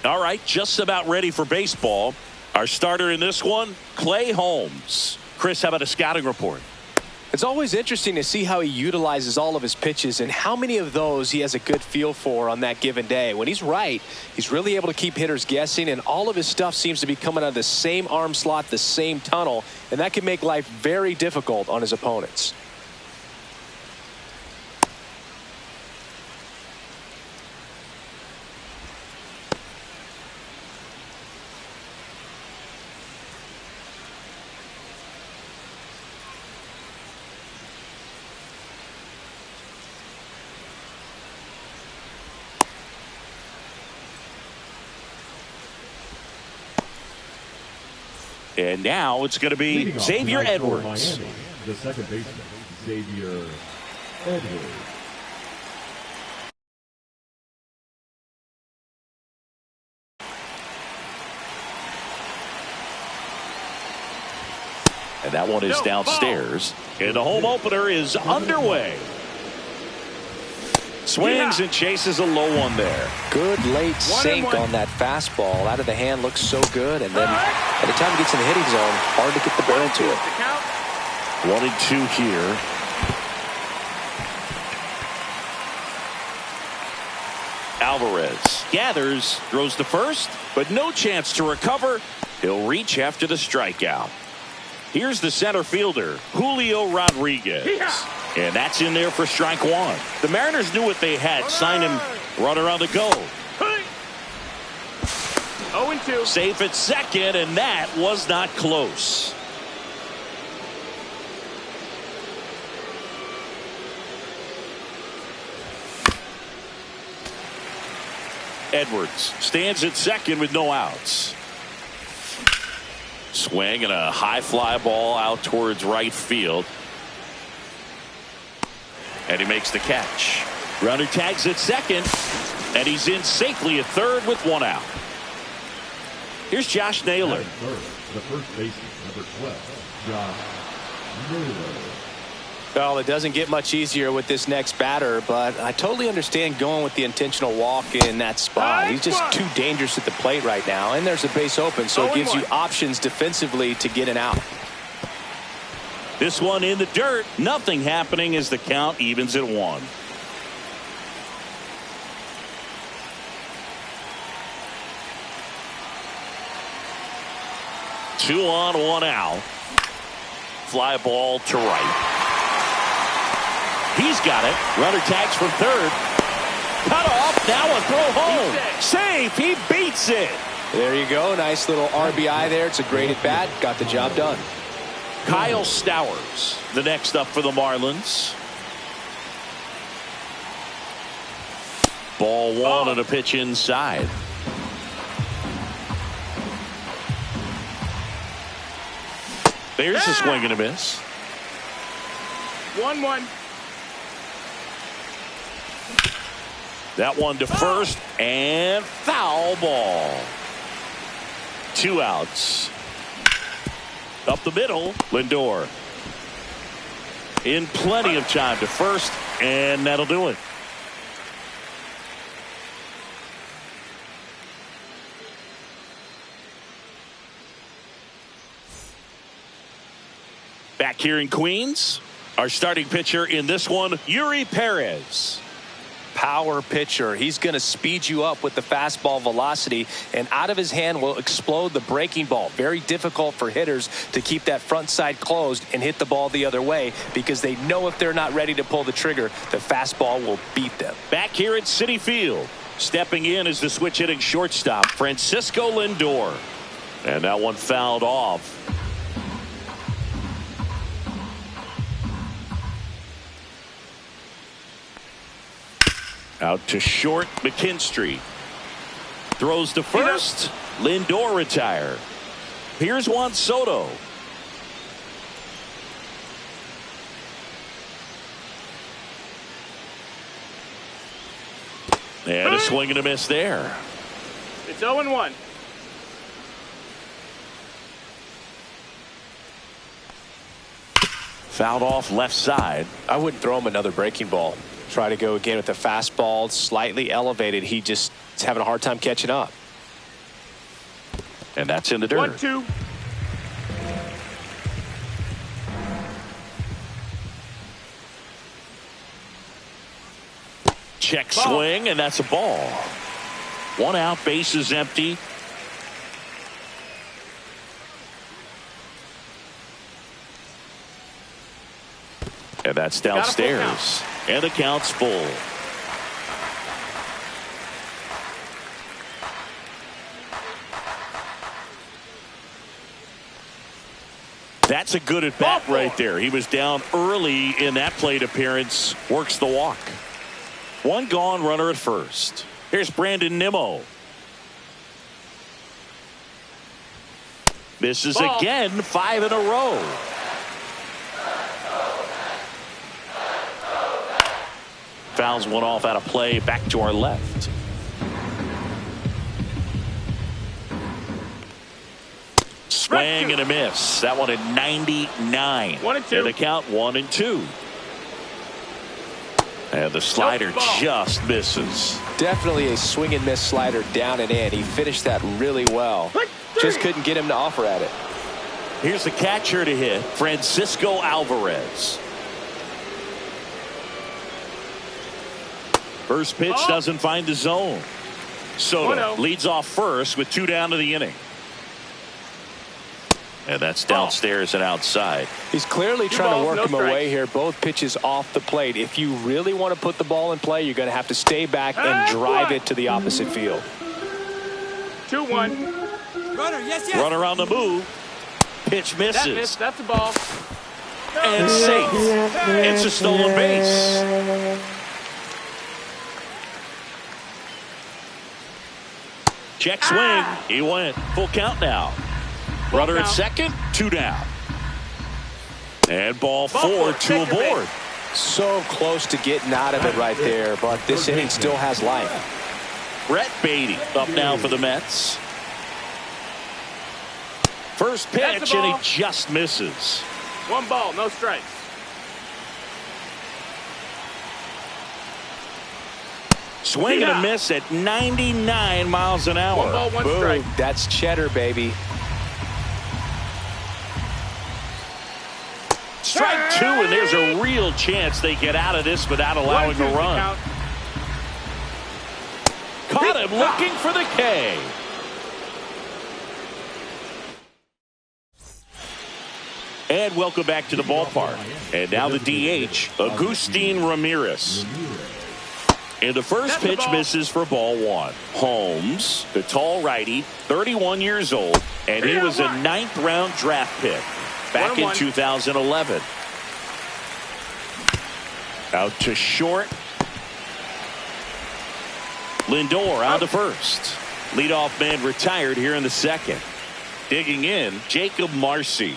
All right, just about ready for baseball. Our starter in this one, Clay Holmes. Chris, how about a scouting report? It's always interesting to see how he utilizes all of his pitches and how many of those he has a good feel for on that given day. When he's right, he's really able to keep hitters guessing, and all of his stuff seems to be coming out of the same arm slot, the same tunnel, and that can make life very difficult on his opponents. And now it's going to be Xavier Edwards. Miami, the second baseman, Xavier Edwards. And that one is downstairs. And the home opener is underway. Swings and chases a low one there. Good late sink on that fastball. Out of the hand, looks so good. And then by the time he gets in the hitting zone, hard to get the barrel to it. 1-2 here. Alvarez gathers, throws to first, but no chance to recover. He'll reach after the strikeout. Here's the center fielder, Julio Rodriguez. And that's in there for strike one. The Mariners knew what they had. Sign him, runner on the go. 0-2. Safe at second, and that was not close. Edwards stands at second with no outs. Swing and a high fly ball out towards right field. And he makes the catch. Runner tags at second, and he's in safely at third with one out. Here's Josh Naylor. The first baseman, number 12, Josh Naylor. Well, it doesn't get much easier with this next batter, but I totally understand going with the intentional walk in that spot. He's just too dangerous at the plate right now, and there's a base open, so it gives you options defensively to get an out. This one in the dirt. Nothing happening as the count evens at 1. Two on, one out. Fly ball to right. He's got it. Runner tags from third. Cut off. Now a throw home. Safe. He beats it. There you go. Nice little RBI there. It's a great at bat. Got the job done. Kyle Stowers, the next up for the Marlins. Ball one and a pitch inside. There's a swing and a miss. 1-1. That one to first and foul ball. 2 outs. Up the middle, Lindor. In plenty of time to first, and that'll do it. Back here in Queens, our starting pitcher in this one, Yuri Perez. Power pitcher. He's going to speed you up with the fastball velocity, and out of his hand will explode the breaking ball. Very difficult for hitters to keep that front side closed and hit the ball the other way, because they know if they're not ready to pull the trigger, the fastball will beat them. Back here at Citi Field, stepping in is the switch hitting shortstop, Francisco Lindor. And that one fouled off. Out to short, McKinstry. Throws to first. Lindor retired. Here's Juan Soto. And a swing and a miss there. It's 0-1. Fouled off left side. I wouldn't throw him another breaking ball. Try to go again with the fastball, slightly elevated. He just is having a hard time catching up. And that's in the dirt. 1-2. Check swing, and that's a ball. 1 out, bases empty. And that's downstairs. And the count's full. That's a good at bat right there. He was down early in that plate appearance. Works the walk. 1 gone, runner at first. Here's Brandon Nimmo. Misses again, 5 in a row. Fouls one off out of play, back to our left. Swing and a miss. That one at 99. 1-2. And the count 1-2. And the slider just misses. Definitely a swing and miss slider down and in. He finished that really well. Just couldn't get him to offer at it. Here's the catcher to hit, Francisco Alvarez. First pitch doesn't find the zone. Soto leads off first with 2 down to the inning. And that's downstairs and outside. He's clearly trying to work him away here. Both pitches off the plate. If you really want to put the ball in play, you're going to have to stay back and drive it to the opposite field. 2-1. Runner on the move. Pitch misses. That's a ball. And safe. It's a stolen base. Check swing. He went. Full count now. Runner at second, 2 down. And ball 4, 2 aboard. So close to getting out of it right there, but this inning still has life. Brett Beatty up now for the Mets. First pitch, and he just misses. 1 ball, no strikes. Swing and a miss at 99 miles an hour. 1 ball, 1 strike. That's cheddar, baby. Strike 2, and there's a real chance they get out of this without allowing a run. Caught him looking for the K. And welcome back to the ballpark. And now the DH, Agustin Ramirez. And the first pitch misses for ball 1. Holmes, the tall righty, 31 years old, and he was a 9th round draft pick back in 2011. Out to short. Lindor out to first. Leadoff man retired here in the second. Digging in, Jacob Marcy.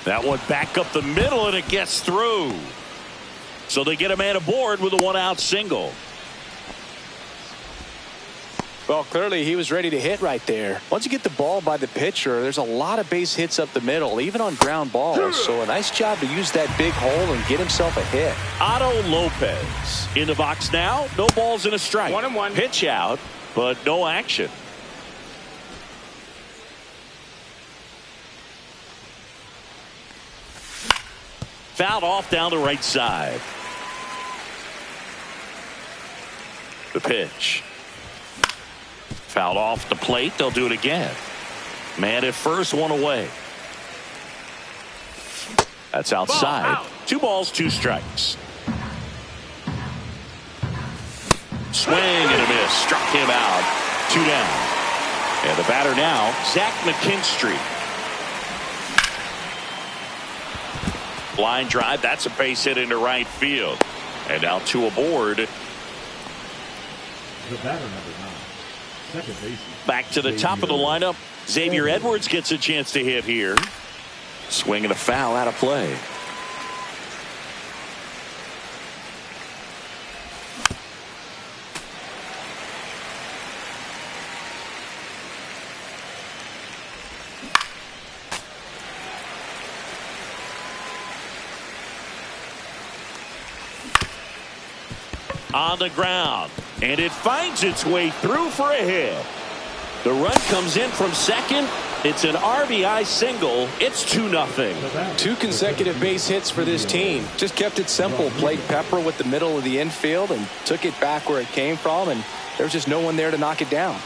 That one back up the middle, and it gets through. So they get a man aboard with a 1-out single. Well, clearly he was ready to hit right there. Once you get the ball by the pitcher, there's a lot of base hits up the middle, even on ground balls. So a nice job to use that big hole and get himself a hit. Otto Lopez in the box now. No balls and a strike. 1-1. Pitch out, but no action. Fouled off down the right side. The pitch. Fouled off the plate. They'll do it again. Man at first, 1 away. That's outside. 2 balls, 2 strikes. Swing and a miss. Struck him out. 2 down. And the batter now, Zach McKinstry. Line drive. That's a base hit into right field. And now 2 aboard. The batter, number 9, second baseman. Back to the top of the lineup. Xavier Edwards gets a chance to hit here. Swing and a foul out of play. On the ground, and it finds its way through for a hit. The run comes in from second. It's an RBI single. It's 2-0. 2 consecutive base hits for this team. Just kept it simple. Played pepper with the middle of the infield and took it back where it came from, and there's just no one there to knock it down.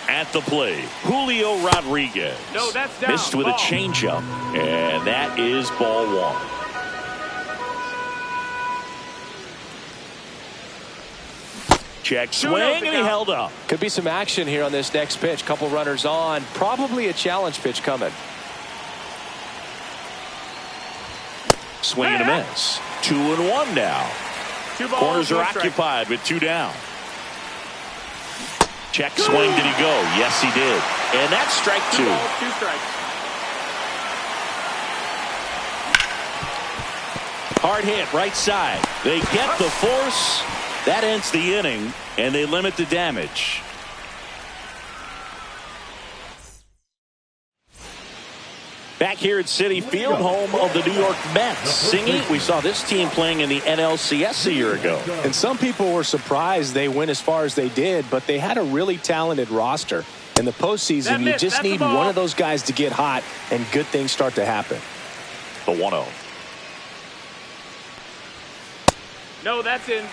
At the plate, Julio Rodriguez. No, that's down. Missed with ball. a changeup, and that is ball 1. Check swing, and he held up. Could be some action here on this next pitch. Couple runners on. Probably a challenge pitch coming. Swing and a miss. 2-1 now. 2 balls, Corners are 1 strike. occupied with 2 down. Check swing. Did he go? Yes, he did. And that's strike 2. 2 balls, 2 strikes. Hard hit right side. They get the force. That ends the inning, and they limit the damage. Back here at Citi Field, home of the New York Mets. Singy, we saw this team playing in the NLCS a year ago. And some people were surprised they went as far as they did, but they had a really talented roster. In the postseason, you just need one of those guys to get hot, and good things start to happen. The 1-0. No, that's in.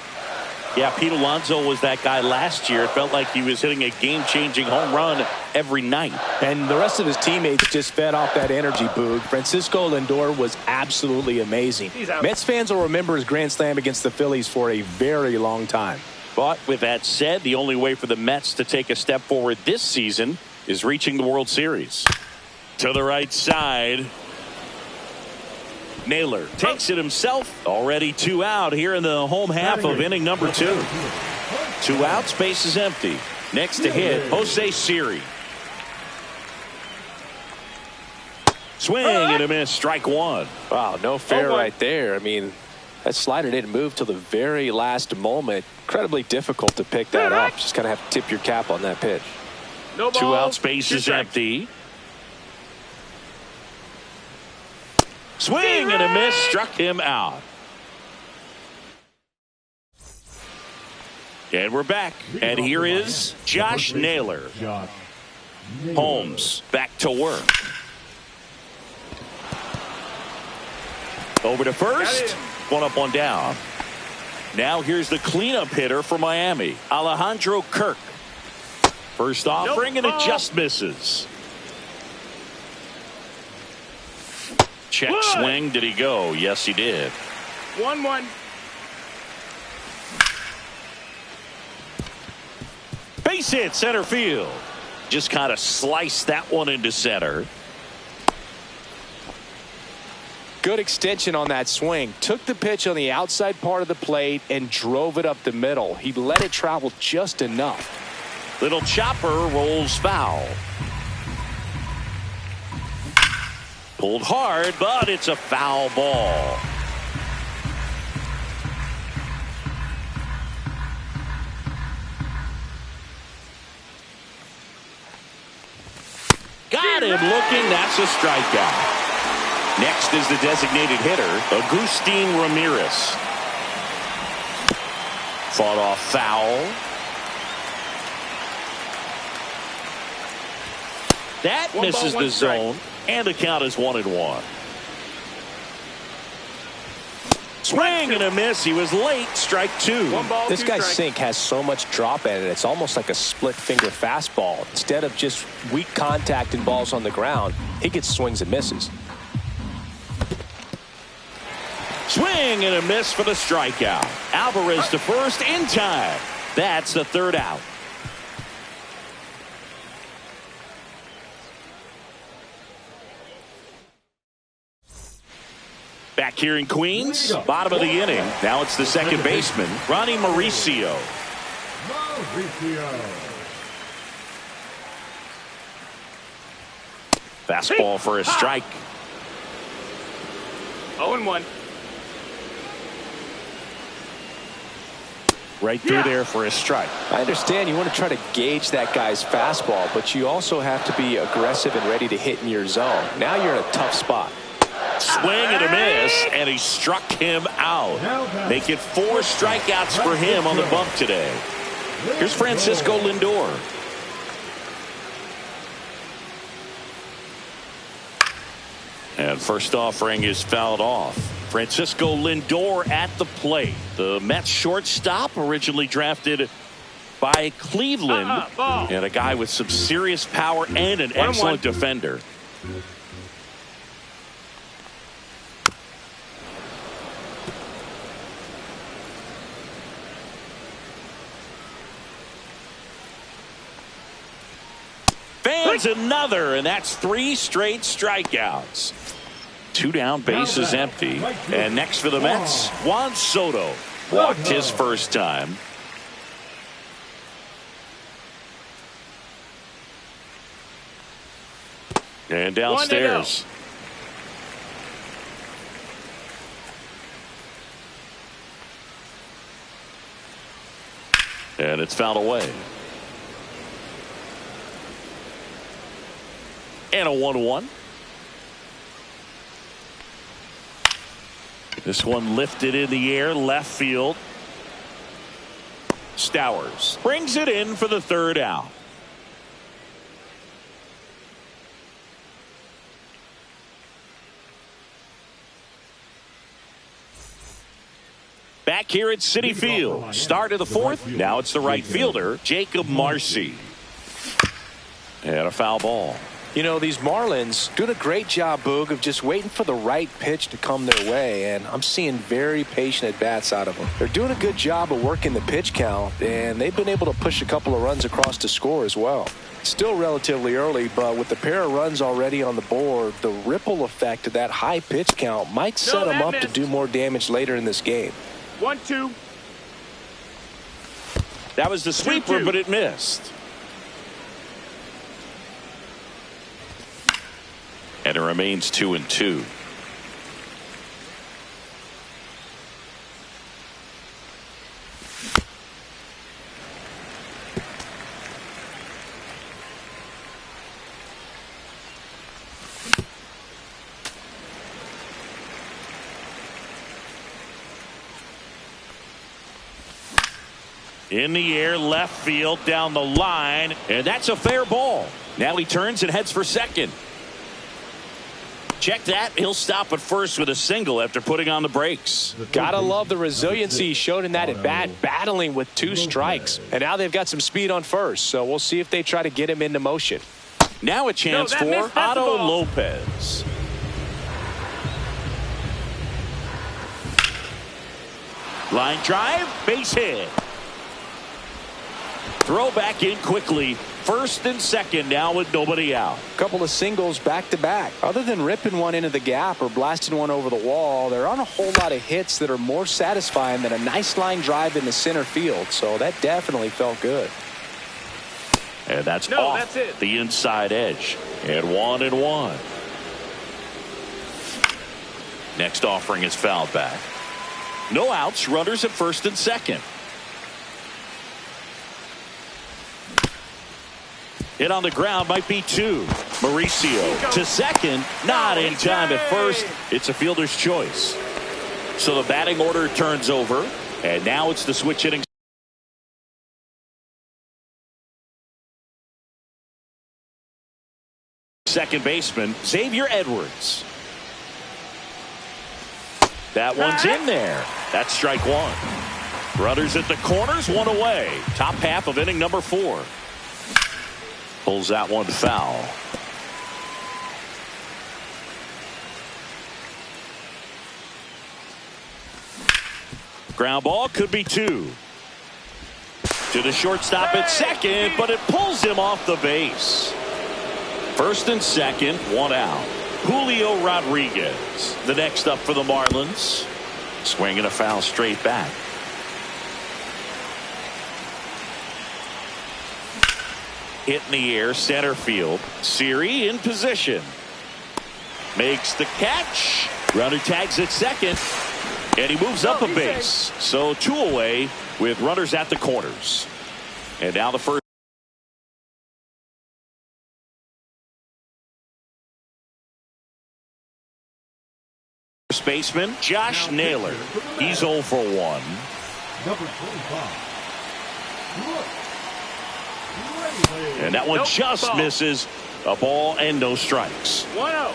Yeah, Pete Alonso was that guy last year. It felt like he was hitting a game-changing home run every night. And the rest of his teammates just fed off that energy, Boog. Francisco Lindor was absolutely amazing. Mets fans will remember his grand slam against the Phillies for a very long time. But with that said, the only way for the Mets to take a step forward this season is reaching the World Series. To the right side. Naylor takes it himself. Already 2 out here in the home half of inning number 2. 2 outs, base is empty. Next to hit, Jose Siri. Swing and a miss, strike 1. Wow, no fair right there. I mean, that slider didn't move till the very last moment. Incredibly difficult to pick that up. Just kind of have to tip your cap on that pitch. No balls, 2 outs, base 2 is strikes. empty. Swing and a miss, struck him out. And we're back. And here is Josh Naylor. Holmes back to work. Over to first. 1 up, 1 down. Now here's the cleanup hitter for Miami, Alejandro Kirk. First offering, and it just misses. Check swing. Did he go? Yes, he did. 1-1. Base hit, center field. Just kind of sliced that one into center. Good extension on that swing. Took the pitch on the outside part of the plate and drove it up the middle. He let it travel just enough. Little chopper rolls foul. Pulled hard, but it's a foul ball. Got him looking. That's a strikeout. Next is the designated hitter, Agustin Ramirez. Fought off foul. That misses the zone, and the count is 1-1. Swing and a miss. He was late. Strike 2. This guy's sink has so much drop in it. It's almost like a split finger fastball. Instead of just weak contact and balls on the ground, he gets swings and misses. Swing and a miss for the strikeout. Alvarez to first in time. That's the 3rd out. Back here in Queens, bottom of the inning. Now it's the second baseman, Ronnie Mauricio. Fastball for a strike. 0-1. Right through there for a strike. I understand you want to try to gauge that guy's fastball, but you also have to be aggressive and ready to hit in your zone. Now you're in a tough spot. Swing and a miss, and he struck him out. Make it 4 strikeouts for him on the bump today. Here's Francisco Lindor. And first offering is fouled off. Francisco Lindor at the plate. The Mets shortstop, originally drafted by Cleveland, and a guy with some serious power and an excellent defender. Fans another, and that's 3 straight strikeouts. 2 down, bases empty. And next for the Mets, Juan Soto. Walked his first time. And downstairs. And it's fouled away. And a 1-1. This one lifted in the air, left field. Stowers brings it in for the 3rd out. Back here at Citi Field. Start of the 4th. Now it's the right fielder, Jacob Marcy. And a foul ball. You know, these Marlins doing a great job, Boog, of just waiting for the right pitch to come their way, and I'm seeing very patient at-bats out of them. They're doing a good job of working the pitch count, and they've been able to push a couple of runs across to score as well. Still relatively early, but with the pair of runs already on the board, the ripple effect of that high pitch count might set them up to do more damage later in this game. 1-2. That was the sweeper, 2-2. but it missed. And it remains 2-2. In the air, left field, down the line, and that's a fair ball. Now he turns and heads for second. Check that. He'll stop at first with a single after putting on the brakes. Gotta love the resiliency he showed in that at bat, battling with 2 strikes. And now they've got some speed on first, so we'll see if they try to get him into motion. Now a chance for Otto Lopez. Line drive, base hit. Throw back in quickly. First and second now with nobody out. Couple of singles back to back. Other than ripping one into the gap or blasting one over the wall, there aren't a whole lot of hits that are more satisfying than a nice line drive in the center field. So that definitely felt good. And that's off the inside edge. And 1-1. Next offering is fouled back. No outs, runners at first and second. Hit on the ground, might be 2. Mauricio to second, not in time at first. It's a fielder's choice. So the batting order turns over, and now it's the switch hitting. Second baseman, Xavier Edwards. That one's in there. That's strike 1. Runners at the corners, 1 away. Top half of inning number 4. Pulls that one foul. Ground ball, could be 2. To the shortstop at second, but it pulls him off the base. First and second, 1 out. Julio Rodriguez, the next up for the Marlins. Swinging a foul straight back. Hit in the air, center field. Siri in position. Makes the catch. Runner tags at second. And he moves up a base. So 2 away with runners at the corners. And now the first baseman, Josh Naylor. He's 0 for 1. Number 25. And that one just misses. A ball and no strikes. 1-0.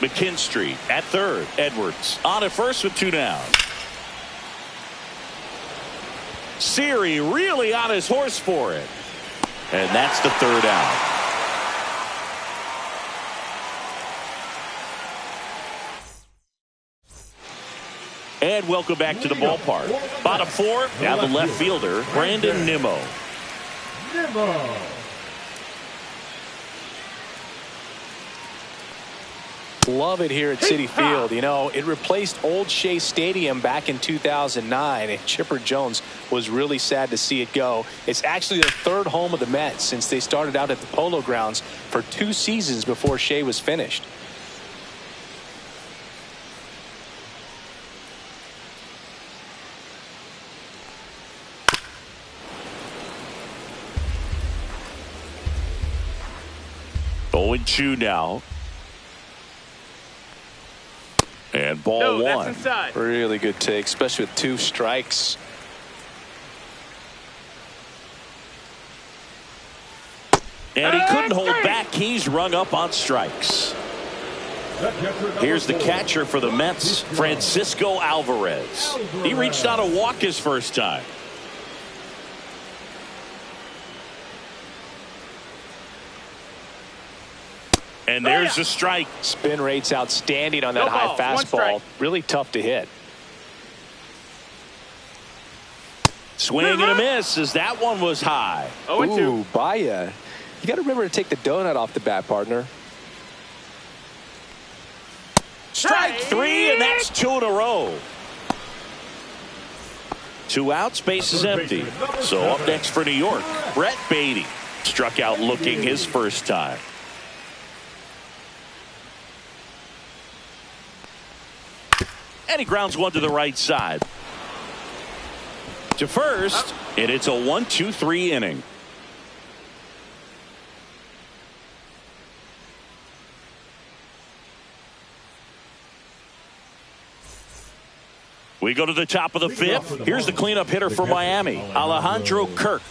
McKinstry at third. Edwards on at first with 2 down. Siri really on his horse for it. And that's the 3rd out. And welcome back to the ballpark. Bottom 4, now the left fielder, Brandon Nimmo. Love it here at Citi Field. You know, it replaced Old Shea Stadium back in 2009, and Chipper Jones was really sad to see it go. It's actually the 3rd home of the Mets since they started out at the Polo Grounds for 2 seasons before Shea was finished. Going 2 now. And ball No, 1. that's inside. Really good take, especially with 2 strikes. And he couldn't hold back. He's rung up on strikes. Here's the catcher for the Mets, Francisco Alvarez. He reached out a walk his first time. And there's a strike. Spin rate's outstanding on that No high ball, 1 fastball. strike. Really tough to hit. Swing and a miss as that one was high. 0-2. Ooh, Baya. You got to remember to take the donut off the bat, partner. Strike 3, and that's 2 in a row. 2 outs, base is empty. So up next for New York, Brett Beatty. Struck out looking his first time. And he grounds one to the right side. To first, and it's a 1-2-3 inning. We go to the top of the 5th. Here's the cleanup hitter for Miami, Alejandro Kirk.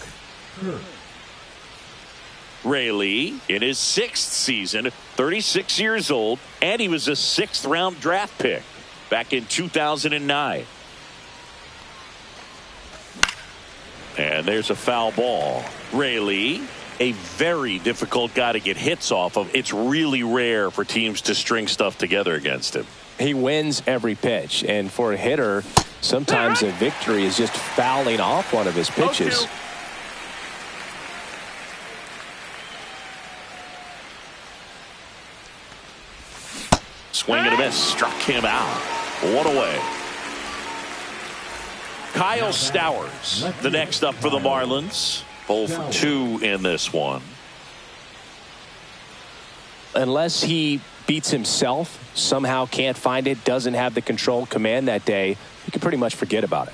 Ray Lee in his 6th season, 36 years old, and he was a 6th round draft pick back in 2009. And there's a foul ball. Ray Lee, a very difficult guy to get hits off of. It's really rare for teams to string stuff together against him. He wins every pitch, and for a hitter, sometimes a victory is just fouling off one of his pitches. 0-2. Swing and a miss, struck him out. 1 away. Kyle Stowers, the next up for the Marlins. 0 for 2 in this one. Unless he beats himself, somehow can't find it, doesn't have the control command that day, you can pretty much forget about it.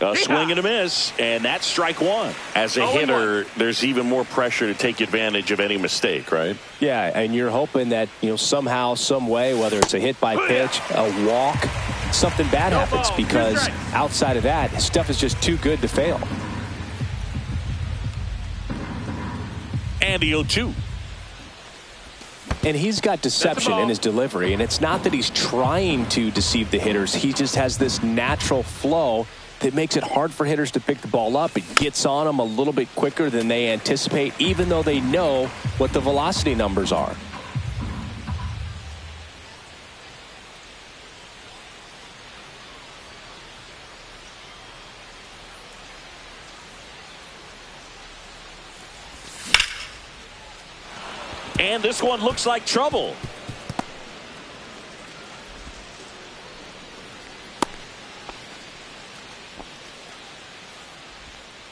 A swing and a miss, and that's strike 1. As a hitter, there's even more pressure to take advantage of any mistake, right? Yeah, and you're hoping that, you know, somehow, some way, whether it's a hit by pitch, a walk, something bad happens, because outside of that, his stuff is just too good to fail. And the 0-2. And he's got deception in his delivery, and it's not that he's trying to deceive the hitters. He just has this natural flow that makes it hard for hitters to pick the ball up. It gets on them a little bit quicker than they anticipate, even though they know what the velocity numbers are. And this one looks like trouble.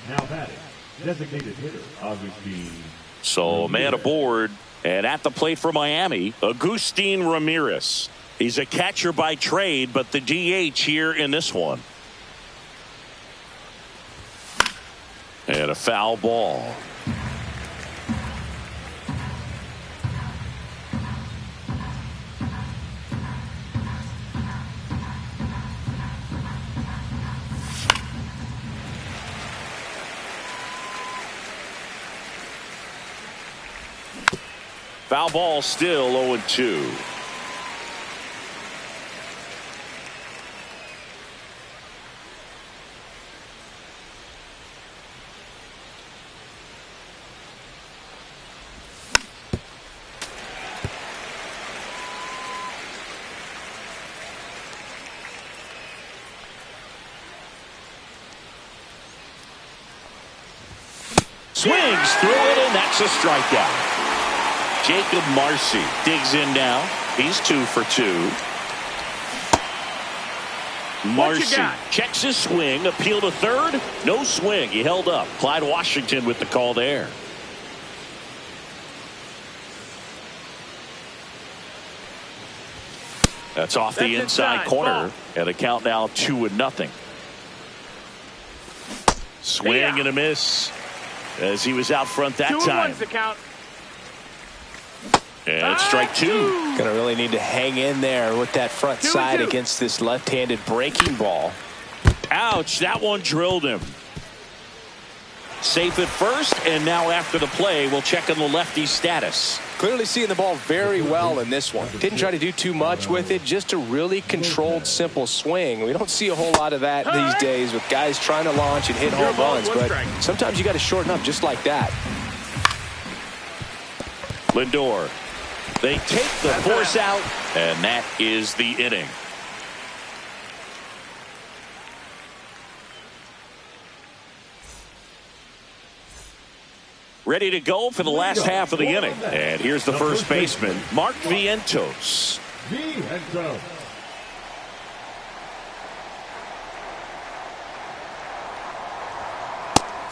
Now batting, designated hitter, Augustine. So a man aboard, and at the plate for Miami, Agustin Ramirez. He's a catcher by trade, but the DH here in this one. And a foul ball. Foul ball, still 0-2. Swings through it, and that's a strikeout. Jacob Marcy digs in now. He's 2 for 2. Marcy checks his swing. Appeal to third. No swing. He held up. Clyde Washington with the call there. That's off the inside corner. And a count now 2-0. Swing and a miss as he was out front that time. And strike 2. Gonna really need to hang in there with that front side against this left-handed breaking ball. Ouch, that one drilled him. Safe at first, and now after the play, we'll check on the lefty's status. Clearly seeing the ball very well in this one. Didn't try to do too much with it, just a really controlled, simple swing. We don't see a whole lot of that these days with guys trying to launch and hit home runs, but sometimes you got to shorten up just like that. Lindor. They take the force out, and that is the inning. Ready to go for the last half of the inning. And here's the first baseman, Mark Vientos.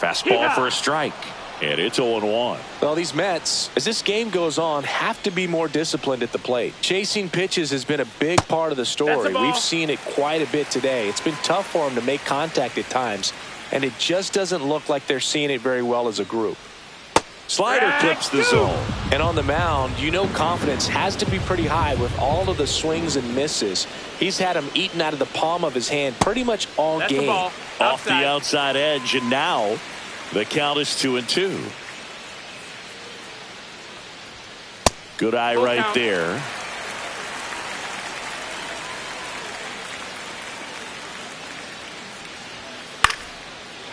Fastball for a strike. And it's 0-1. Well, these Mets, as this game goes on, have to be more disciplined at the plate. Chasing pitches has been a big part of the story. We've seen it quite a bit today. It's been tough for them to make contact at times, and it just doesn't look like they're seeing it very well as a group. Slider clips the zone. And on the mound, you know confidence has to be pretty high with all of the swings and misses. He's had them eaten out of the palm of his hand pretty much all game. Off the outside edge, and now the count is 2-2. Good eye right there.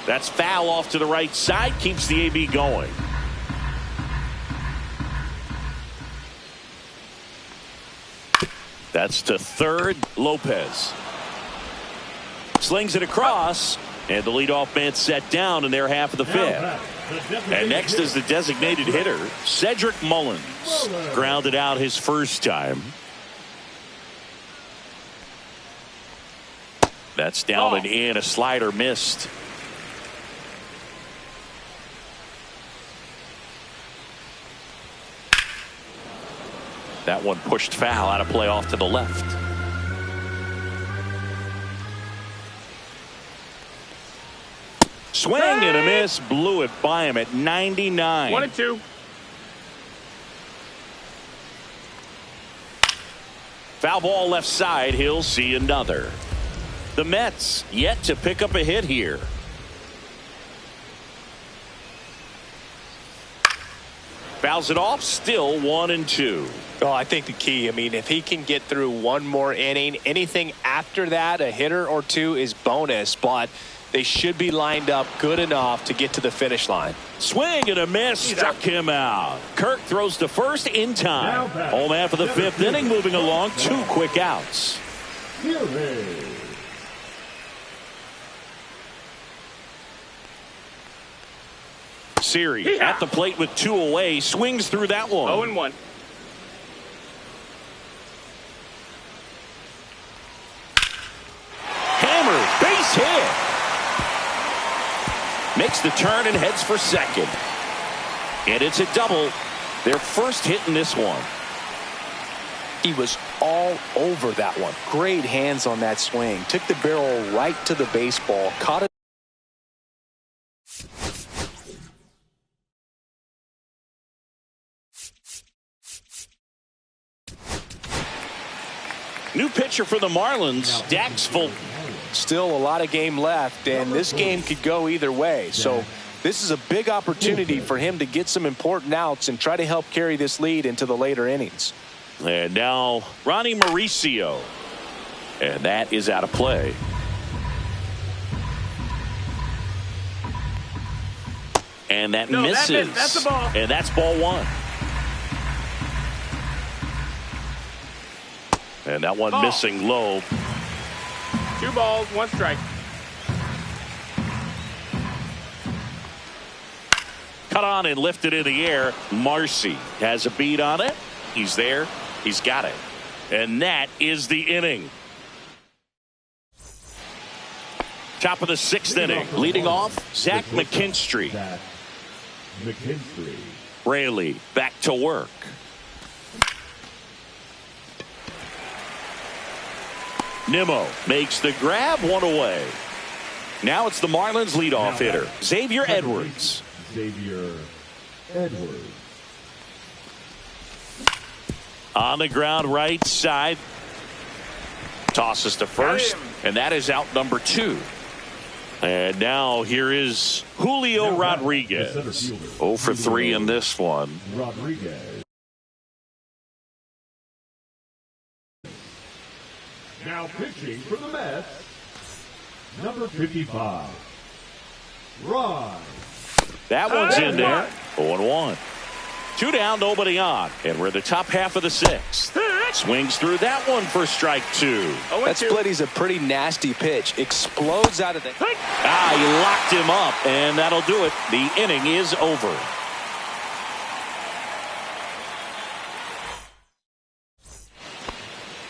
That's foul off to the right side. Keeps the AB going. That's to third. Lopez slings it across, and the leadoff man set down in their half of the fifth. And next is the designated hitter, Cedric Mullins. Grounded out his first time. That's down and in. A slider missed. That one pushed foul, out of play off to the left. Swing and a miss, blew it by him at 99. 1-2. Foul ball left side, he'll see another. The Mets yet to pick up a hit here. Fouls it off, still 1-2. Well, I think the key, I mean, if he can get through one more inning, anything after that, a hitter or two is bonus, but they should be lined up good enough to get to the finish line. Swing and a miss, struck him out. Kirk throws to first in time. Home half of the fifth inning, moving along, 2 quick outs. Siri at the plate with 2 away, swings through that one. 0-1. Hammer, base hit. Makes the turn and heads for second. And it's a double. Their first hit in this one. He was all over that one. Great hands on that swing. Took the barrel right to the baseball. Caught it. New pitcher for the Marlins, Dax Fulton. Still a lot of game left, and this game could go either way. So This is a big opportunity for him to get some important outs and try to help carry this lead into the later innings. And now Ronnie Mauricio. And that is out of play. And that misses. That's a ball. And that's ball one. And that one missing low. 2 balls, 1 strike. Cut on and lifted in the air. Marcy has a beat on it. He's there. He's got it. And that is the inning. Top of the 6th inning. Leading off, Zach McKinstry. Raley back to work. Nimmo makes the grab, 1 away. Now it's the Marlins leadoff hitter, Xavier Edwards. On the ground right side. Tosses to first, and that is out number 2. And now here is Julio Rodriguez. 0 for 3 in this one. Now pitching for the Mets, number 55, Ron. That one's in there. 0-1. 2 down, nobody on. And we're in the top half of the 6th. Swings through that one for strike 2. That splitty's a pretty nasty pitch. Explodes out of the... He locked him up, and that'll do it. The inning is over.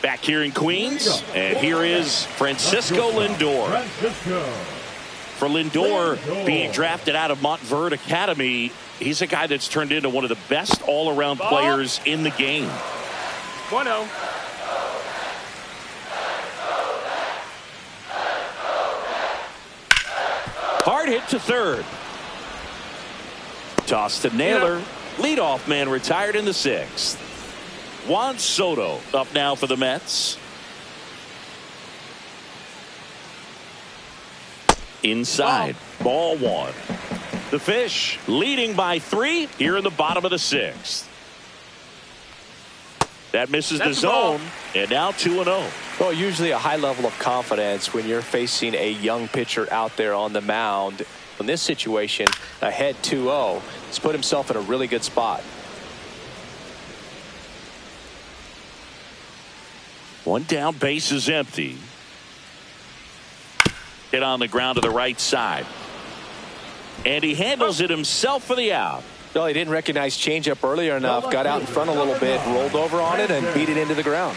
Back here in Queens, and here is Francisco Lindor. For Lindor, being drafted out of Montverde Academy, he's a guy that's turned into one of the best all-around players in the game. 1-0. Hard hit to third. Toss to Naylor. Leadoff man retired in the 6th. Juan Soto up now for the Mets. Inside. Ball 1. The Fish leading by 3 here in the bottom of the 6th. That misses the zone, and now 2-0. Well, usually a high level of confidence when you're facing a young pitcher out there on the mound. In this situation, ahead 2-0, he's put himself in a really good spot. 1 down, base is empty. Hit on the ground to the right side. And he handles it himself for the out. Well, he didn't recognize changeup earlier enough, got out in front a little bit, rolled over on it, and beat it into the ground.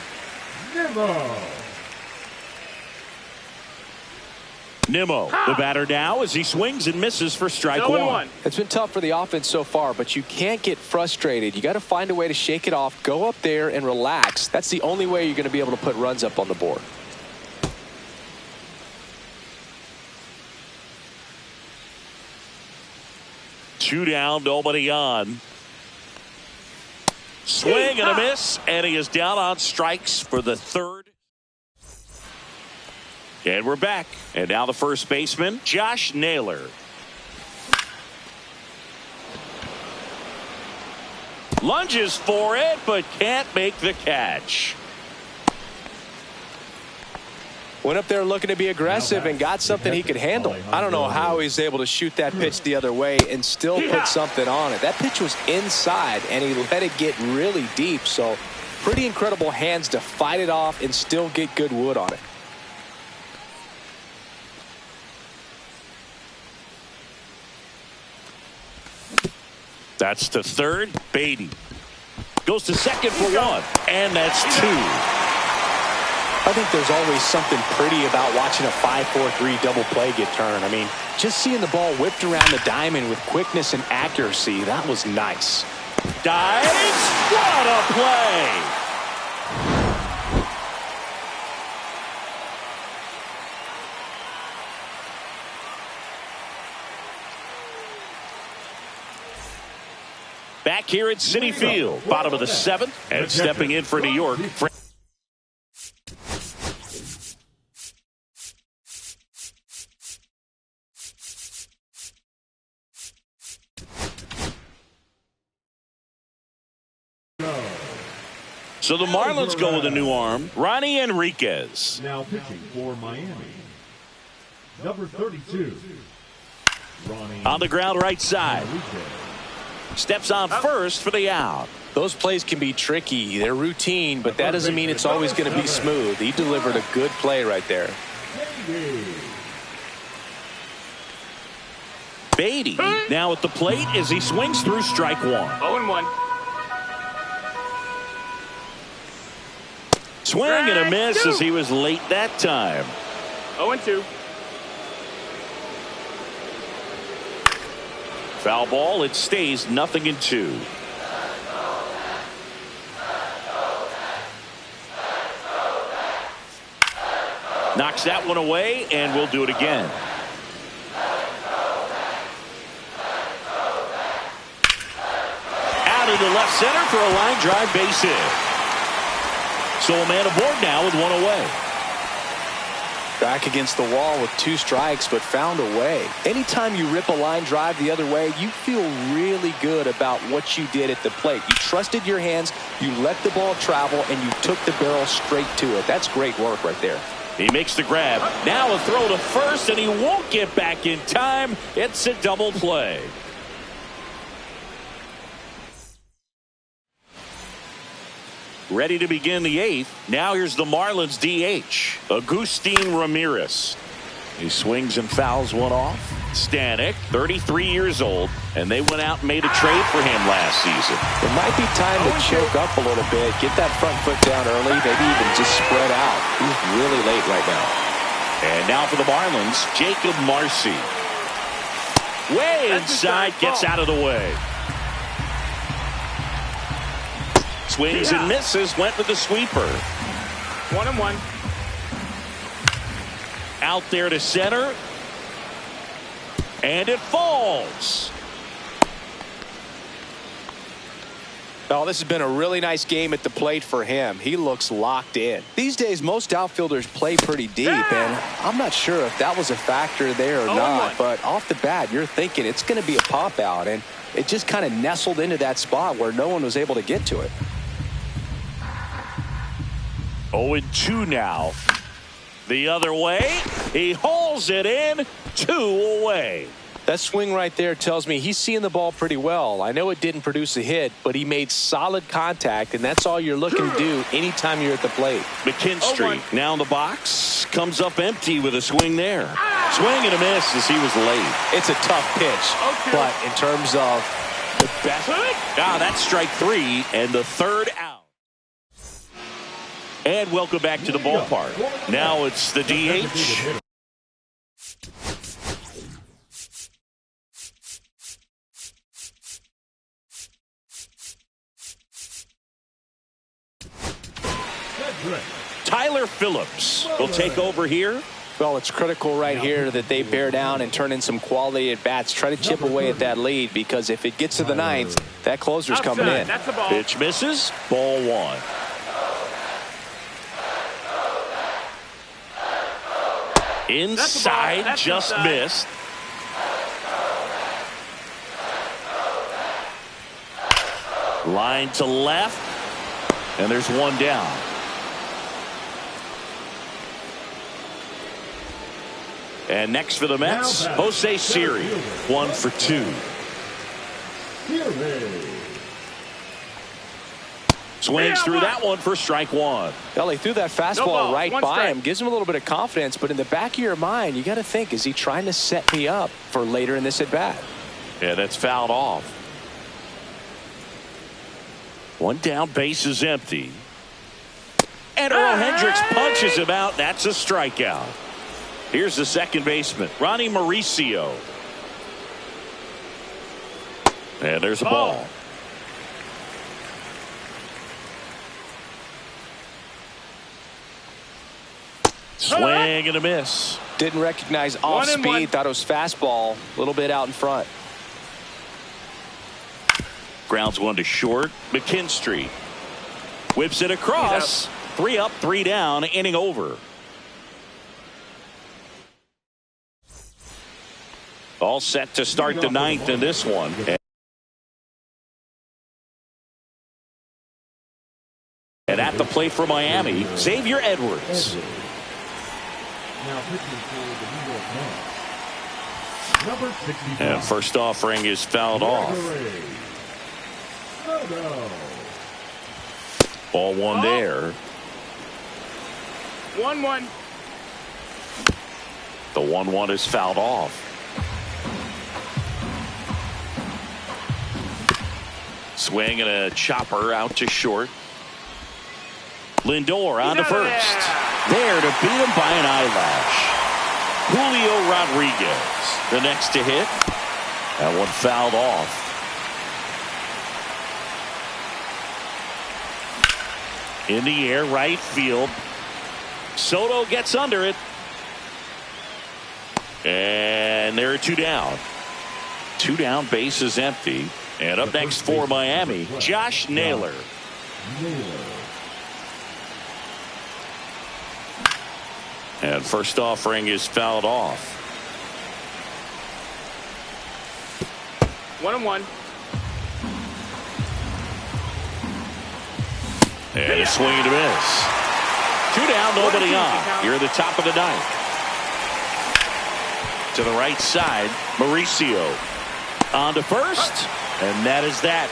Nimmo, the batter now as he swings and misses for strike 1. It's been tough for the offense so far, but you can't get frustrated. You got to find a way to shake it off, go up there and relax. That's the only way you're going to be able to put runs up on the board. Two down, nobody on. Swing and a miss, and he is down on strikes for the 3rd. And we're back. And now the first baseman, Josh Naylor. Lunges for it, but can't make the catch. Went up there looking to be aggressive and got something he could handle. I don't know how he's able to shoot that pitch the other way and still put something on it. That pitch was inside, and he let it get really deep. So pretty incredible hands to fight it off and still get good wood on it. That's to third. Beatty goes to second for 1, and that's 2. I think there's always something pretty about watching a 5-4-3 double play get turned. I mean, just seeing the ball whipped around the diamond with quickness and accuracy, that was nice. Dives. What a play. Back here at Citi Field, bottom of the 7th, and stepping in for New York. So the Marlins go with a new arm, Ronnie Enriquez. Now pitching for Miami, number 32, Ronnie. On the ground right side. Steps on first for the out. Those plays can be tricky. They're routine, but that doesn't mean it's always going to be smooth. He delivered a good play right there. Beatty now at the plate as he swings through strike one. 0-1. Swing and a miss as he was late that time. 0-2. Foul ball. It stays 0-2. Knocks that one away, and we'll do it again. Out into left center for a line drive base hit. So a man aboard now with one away. Back against the wall with 2 strikes, but found a way. Anytime you rip a line drive the other way, you feel really good about what you did at the plate. You trusted your hands, you let the ball travel, and you took the barrel straight to it. That's great work right there. He makes the grab. Now a throw to first, and he won't get back in time. It's a double play. Ready to begin the 8th. Now here's the Marlins DH, Agustin Ramirez. He swings and fouls one off. Stanek, 33 years old, and they went out and made a trade for him last season. It might be time to choke up a little bit, get that front foot down early, maybe even just spread out. He's really late right now. And now for the Marlins, Jacob Marcy. Way inside, gets out of the way. Swings and misses, went with the sweeper. 1-1. Out there to center. And it falls. Oh, this has been a really nice game at the plate for him. He looks locked in. These days, most outfielders play pretty deep, and I'm not sure if that was a factor there or not, but off the bat, you're thinking it's going to be a pop out, and it just kind of nestled into that spot where no one was able to get to it. 0-2 now. The other way. He hauls it in. 2 away. That swing right there tells me he's seeing the ball pretty well. I know it didn't produce a hit, but he made solid contact, and that's all you're looking to do anytime you're at the plate. McKinstry now in the box. Comes up empty with a swing there. Swing and a miss as he was late. It's a tough pitch, but in terms of the best. That's strike 3 and the 3rd out. And welcome back to the ballpark. Now it's the DH. Tyler Phillips will take over here. Well, it's critical right here that they bear down and turn in some quality at bats. Try to chip away at that lead, because if it gets to the 9th, that closer's coming in. That's a ball. Pitch misses. Ball 1. Inside, just missed. Line to left, and there's one down. And next for the Mets, Jose Siri, 1 for 2. Swings through that one for strike 1. Well, he threw that fastball right by him. Gives him a little bit of confidence, but in the back of your mind, you got to think, is he trying to set me up for later in this at bat? Yeah, that's fouled off. One down, base is empty. And Earl Hendricks punches him out. That's a strikeout. Here's the second baseman, Ronnie Mauricio. And there's a ball. Swing and a miss. Didn't recognize off speed. Thought it was fastball. A little bit out in front. Grounds one to short. McKinstry whips it across. 3 up, 3 down. Inning over. All set to start the 9th in this one. And plate for Miami, Xavier Edwards. Now pitching for the New York Mets, number 65. And first offering is fouled off. Ball one there. 1-1. The 1-1 is fouled off. Swing and a chopper out to short. Lindor on to first. There to beat him by an eyelash. Julio Rodriguez, the next to hit. That one fouled off. In the air, right field. Soto gets under it. And there are two down. Two down, base is empty. And up next for Miami, Josh Naylor. And first offering is fouled off. 1-1. And a swing and a miss. Two down, nobody on. Here at the top of the ninth. To the right side, Mauricio. On to first. And that is that.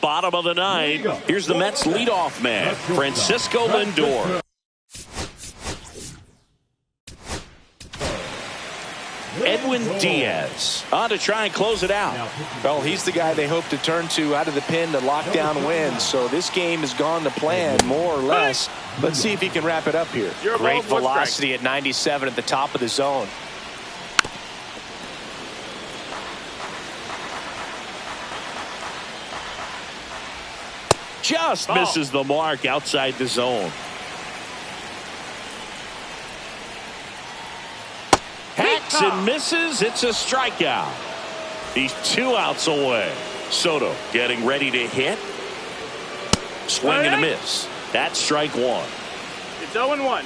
Bottom of the ninth. Here's the Mets leadoff man, Francisco Lindor. Edwin Diaz on to try and close it out. Well, he's the guy they hope to turn to out of the pen to lock down wins. So this game has gone to plan, more or less. Let's see if he can wrap it up here. Great velocity at 97 at the top of the zone. Just misses the mark outside the zone. Hacks and misses. It's a strikeout. He's 2 outs away. Soto getting ready to hit. Swing and a miss. That's strike one. It's 0-1.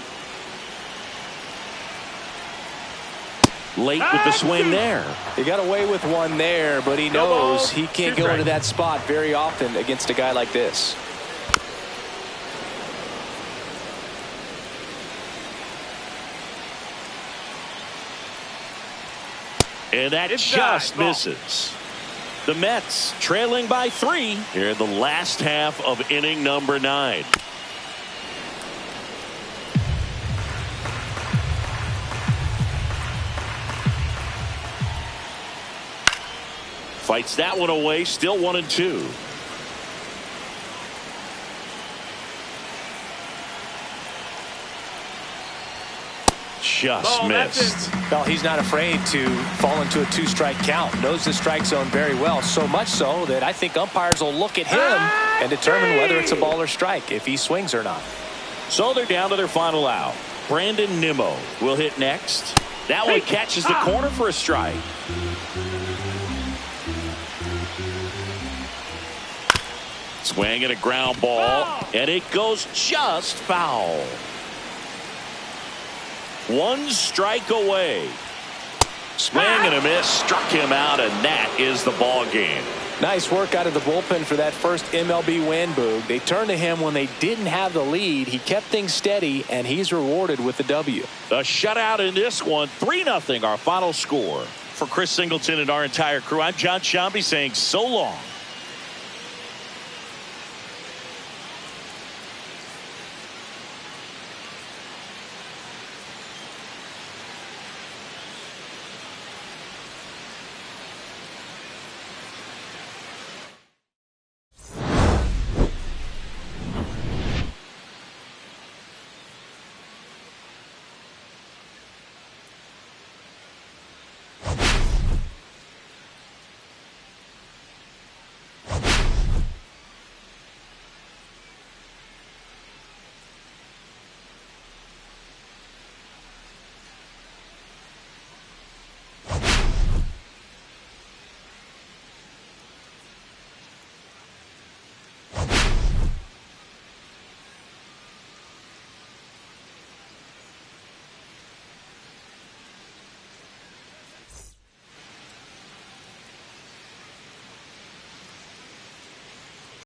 Late with the swing there. He got away with one there, but he knows he can't go into that spot very often against a guy like this. And that just misses. The Mets trailing by 3 here in the last half of inning number 9. Fights that one away, still 1-2. Just missed. Well, he's not afraid to fall into a 2-strike count. Knows the strike zone very well, so much so that I think umpires will look at him and determine whether it's a ball or strike, if he swings or not. So they're down to their final out. Brandon Nimmo will hit next. That one catches the corner for a strike. Swing and a ground ball, and it goes just foul. 1 strike away. Swing and a miss, struck him out, and that is the ball game. Nice work out of the bullpen for that first MLB win, Boog. They turned to him when they didn't have the lead. He kept things steady, and he's rewarded with the W. A shutout in this one, 3-0 our final score. For Chris Singleton and our entire crew, I'm John Shambi saying so long.